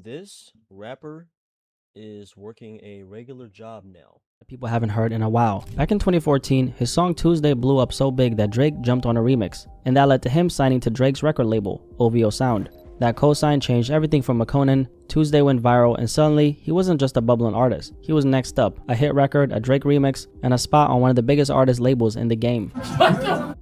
This rapper is working a regular job now. People haven't heard in a while. Back in 2014, his song Tuesday blew up so big that Drake jumped on a remix, and that led to him signing to Drake's record label, OVO Sound. That co-sign changed everything for McConan. Tuesday went viral, and suddenly, he wasn't just a bubbling artist. He was next up, a hit record, a Drake remix, and a spot on one of the biggest artist labels in the game. What the fuck?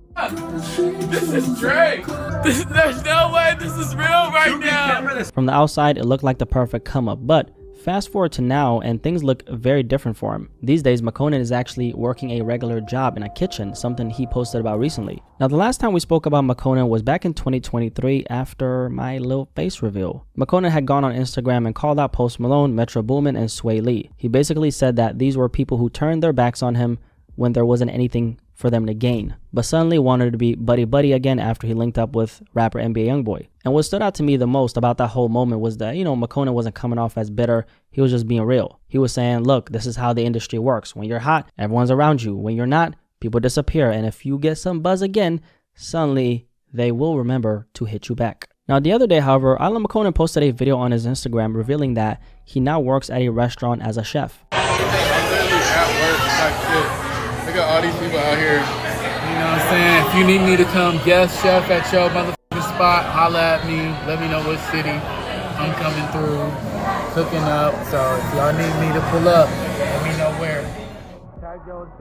This is Drake! There's no way this is real right now! From the outside, it looked like the perfect come-up, but fast forward to now, and things look very different for him. These days, McConan is actually working a regular job in a kitchen, something he posted about recently. Now, the last time we spoke about McConan was back in 2023 after my little face reveal. McConan had gone on Instagram and called out Post Malone, Metro Boomin, and Sway Lee. He basically said that these were people who turned their backs on him when there wasn't anything for them to gain, but suddenly wanted to be buddy-buddy again after he linked up with rapper NBA Youngboy. And what stood out to me the most about that whole moment was that, McConan wasn't coming off as bitter, he was just being real. He was saying, look, this is how the industry works. When you're hot, everyone's around you. When you're not, people disappear. And if you get some buzz again, suddenly they will remember to hit you back. Now, the other day, however, Hahlnohm McConan posted a video on his Instagram revealing that he now works at a restaurant as a chef. I'm literally at work type shit. Look at all these people out here. You know what I'm saying? If you need me to come guest chef at your motherfucking spot, holla at me. Let me know what city I'm coming through, cooking up. So if y'all need me to pull up, let me know where.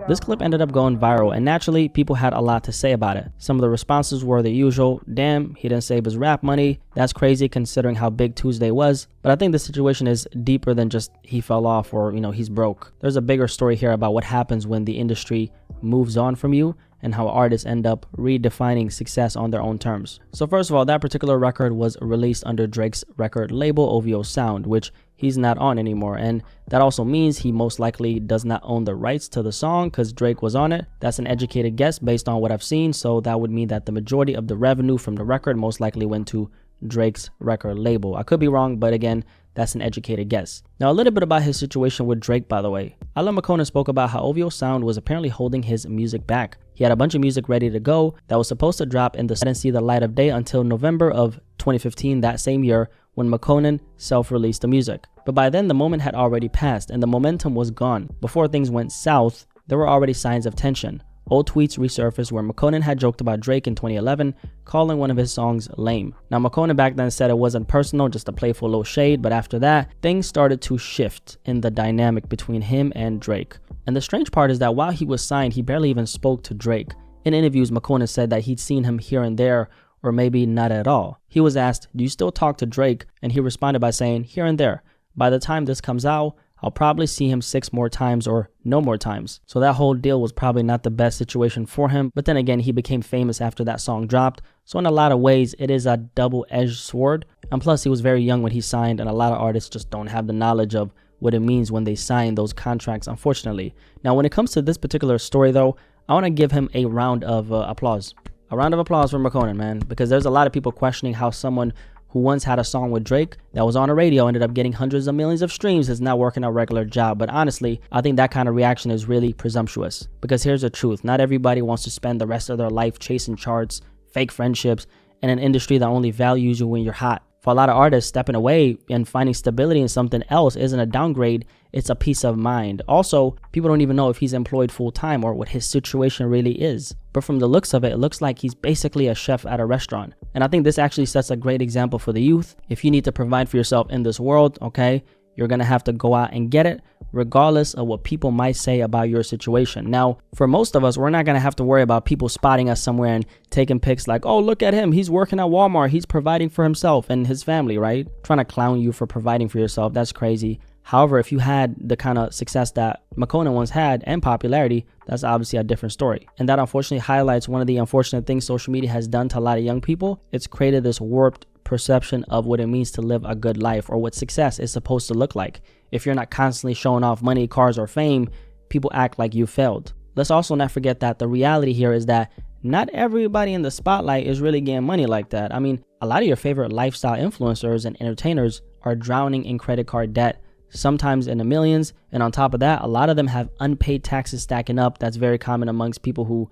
This clip ended up going viral, and naturally, people had a lot to say about it. Some of the responses were the usual, damn, he didn't save his rap money. That's crazy considering how big Tuesday was. But I think the situation is deeper than just he fell off or, he's broke. There's a bigger story here about what happens when the industry moves on from you and how artists end up redefining success on their own terms. So first of all, that particular record was released under Drake's record label OVO Sound, which he's not on anymore, and that also means he most likely does not own the rights to the song because Drake was on it. That's an educated guess based on what I've seen, so that would mean that the majority of the revenue from the record most likely went to Drake's record label. I could be wrong, but again, that's an educated guess. Now, a little bit about his situation with Drake, by the way. Hahlnohm McConan spoke about how OVO Sound was apparently holding his music back. He had a bunch of music ready to go that was supposed to drop and didn't see the light of day until November of 2015, that same year, when McConan self-released the music. But by then, the moment had already passed and the momentum was gone. Before things went south, there were already signs of tension. Old tweets resurfaced where McConan had joked about Drake in 2011, calling one of his songs lame. Now, McConan back then said it wasn't personal, just a playful little shade, but after that, things started to shift in the dynamic between him and Drake. And the strange part is that while he was signed, he barely even spoke to Drake. In interviews, McConan said that he'd seen him here and there, or maybe not at all. He was asked, do you still talk to Drake? And he responded by saying, here and there. By the time this comes out, I'll probably see him 6 more times or no more times. So that whole deal was probably not the best situation for him. But then again, he became famous after that song dropped. So in a lot of ways, it is a double-edged sword. And plus, he was very young when he signed, and a lot of artists just don't have the knowledge of what it means when they sign those contracts, unfortunately. Now, when it comes to this particular story, though, I want to give him a round of applause. A round of applause for McConan, man, because there's a lot of people questioning how someone who once had a song with Drake that was on the radio ended up getting hundreds of millions of streams is now working a regular job. But honestly, I think that kind of reaction is really presumptuous, because here's the truth. Not everybody wants to spend the rest of their life chasing charts, fake friendships, in an industry that only values you when you're hot. For a lot of artists, stepping away and finding stability in something else isn't a downgrade, it's a peace of mind. Also, people don't even know if he's employed full-time or what his situation really is. But from the looks of it, it looks like he's basically a chef at a restaurant. And I think this actually sets a great example for the youth. If you need to provide for yourself in this world, okay, you're going to have to go out and get it, regardless of what people might say about your situation. Now, for most of us, we're not going to have to worry about people spotting us somewhere and taking pics like, oh, look at him, he's working at Walmart, he's providing for himself and his family, right? Trying to clown you for providing for yourself, that's crazy. However, if you had the kind of success that McConan once had and popularity, that's obviously a different story. And that unfortunately highlights one of the unfortunate things social media has done to a lot of young people. It's created this warped perception of what it means to live a good life or what success is supposed to look like. If you're not constantly showing off money, cars, or fame, people act like you failed. Let's also not forget that the reality here is that not everybody in the spotlight is really getting money like that. I mean, a lot of your favorite lifestyle influencers and entertainers are drowning in credit card debt, sometimes in the millions. And on top of that, a lot of them have unpaid taxes stacking up. That's very common amongst people who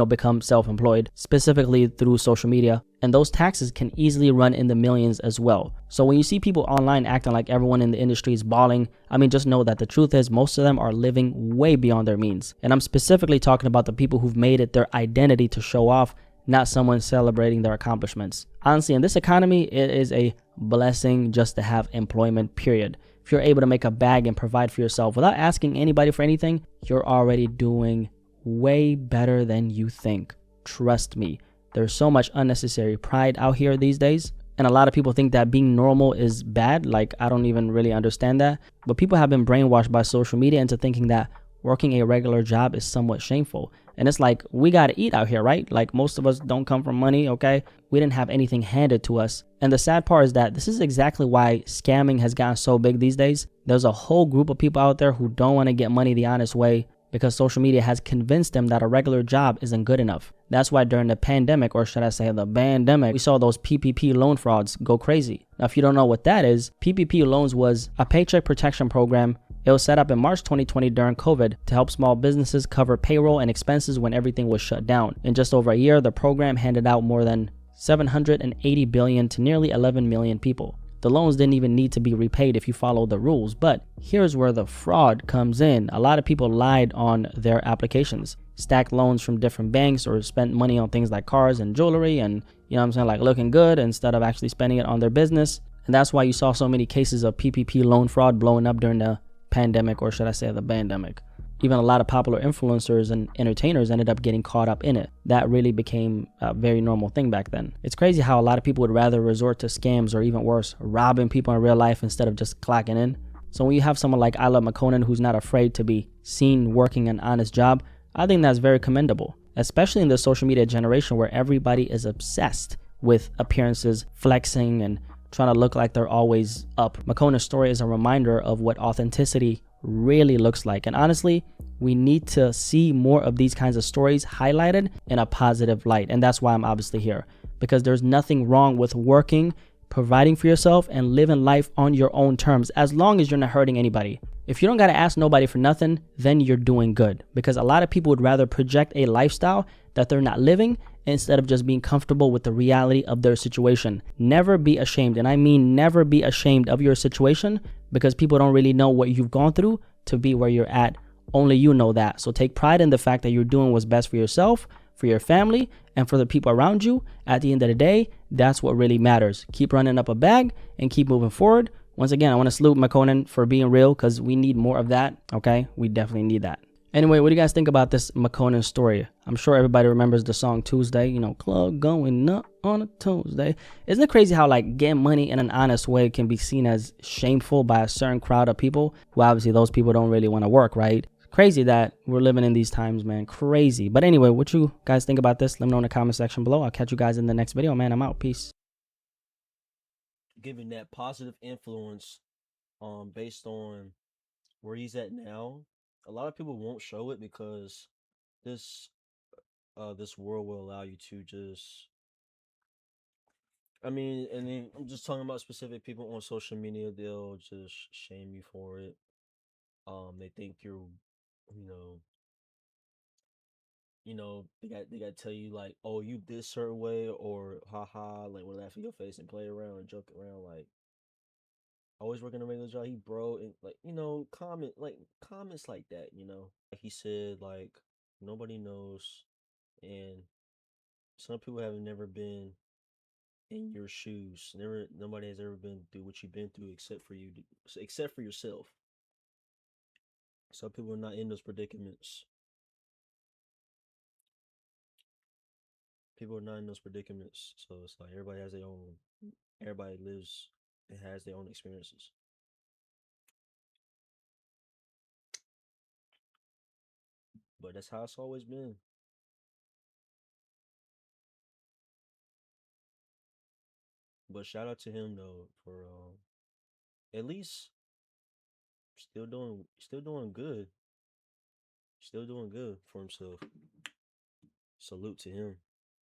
become self-employed, specifically through social media. And those taxes can easily run in the millions as well. So when you see people online acting like everyone in the industry is balling, I mean, just know that the truth is most of them are living way beyond their means. And I'm specifically talking about the people who've made it their identity to show off, not someone celebrating their accomplishments. Honestly, in this economy, it is a blessing just to have employment, period. If you're able to make a bag and provide for yourself without asking anybody for anything, you're already doing way better than you think. Trust me. There's so much unnecessary pride out here these days. And a lot of people think that being normal is bad. Like, I don't even really understand that. But people have been brainwashed by social media into thinking that working a regular job is somewhat shameful. And it's like, we got to eat out here, right? Like, most of us don't come from money, okay? We didn't have anything handed to us. And the sad part is that this is exactly why scamming has gotten so big these days. There's a whole group of people out there who don't want to get money the honest way because social media has convinced them that a regular job isn't good enough. That's why during the pandemic, or should I say the bandemic, we saw those PPP loan frauds go crazy. Now, if you don't know what that is, PPP loans was a paycheck protection program. It was set up in March 2020 during COVID to help small businesses cover payroll and expenses when everything was shut down. In just over a year, the program handed out more than $780 billion to nearly 11 million people. The loans didn't even need to be repaid if you follow the rules, but here's where the fraud comes in. A lot of people lied on their applications, stacked loans from different banks, or spent money on things like cars and jewelry and, like looking good instead of actually spending it on their business. And that's why you saw so many cases of PPP loan fraud blowing up during the pandemic, or should I say the bandemic. Even a lot of popular influencers and entertainers ended up getting caught up in it. That really became a very normal thing back then. It's crazy how a lot of people would rather resort to scams, or even worse, robbing people in real life instead of just clocking in. So when you have someone like Isla McConan who's not afraid to be seen working an honest job, I think that's very commendable, especially in the social media generation where everybody is obsessed with appearances, flexing, and trying to look like they're always up. McConaughey's story is a reminder of what authenticity really looks like. And honestly, we need to see more of these kinds of stories highlighted in a positive light. And that's why I'm obviously here, because there's nothing wrong with working, providing for yourself, and living life on your own terms, as long as you're not hurting anybody. If you don't got to ask nobody for nothing, then you're doing good, because a lot of people would rather project a lifestyle that they're not living instead of just being comfortable with the reality of their situation. Never be ashamed, and I mean never be ashamed of your situation, because people don't really know what you've gone through to be where you're at. Only you know that. So take pride in the fact that you're doing what's best for yourself, for your family, and for the people around you. At the end of the day, that's what really matters. Keep running up a bag and keep moving forward. Once again, I want to salute McConan for being real, because we need more of that, okay? We definitely need that. Anyway, what do you guys think about this McConan story? I'm sure everybody remembers the song Tuesday, club going up on a Tuesday. Isn't it crazy how getting money in an honest way can be seen as shameful by a certain crowd of people who obviously those people don't really want to work, right? Crazy that we're living in these times, man. Crazy. But anyway, what you guys think about this? Let me know in the comment section below. I'll catch you guys in the next video, man. I'm out. Peace. Giving that positive influence based on where he's at now. A lot of people won't show it because this this world will allow you to just, I mean, and then I'm just talking about specific people on social media. They'll just shame you for it. They think you're, you know, they got to tell you like, oh, you this certain way, or haha, like we'll laugh in your face and play around and joke around, like always working a regular job. He bro, and like comments like that. Like he said, like nobody knows, and some people have never been in your shoes. Nobody has ever been through what you've been through except for you, except for yourself. Some people are not in those predicaments. People are not in those predicaments, so it's like everybody has their own. Everybody lives and has their own experiences. But that's how it's always been. But shout out to him though for at least still doing good for himself. Salute to him.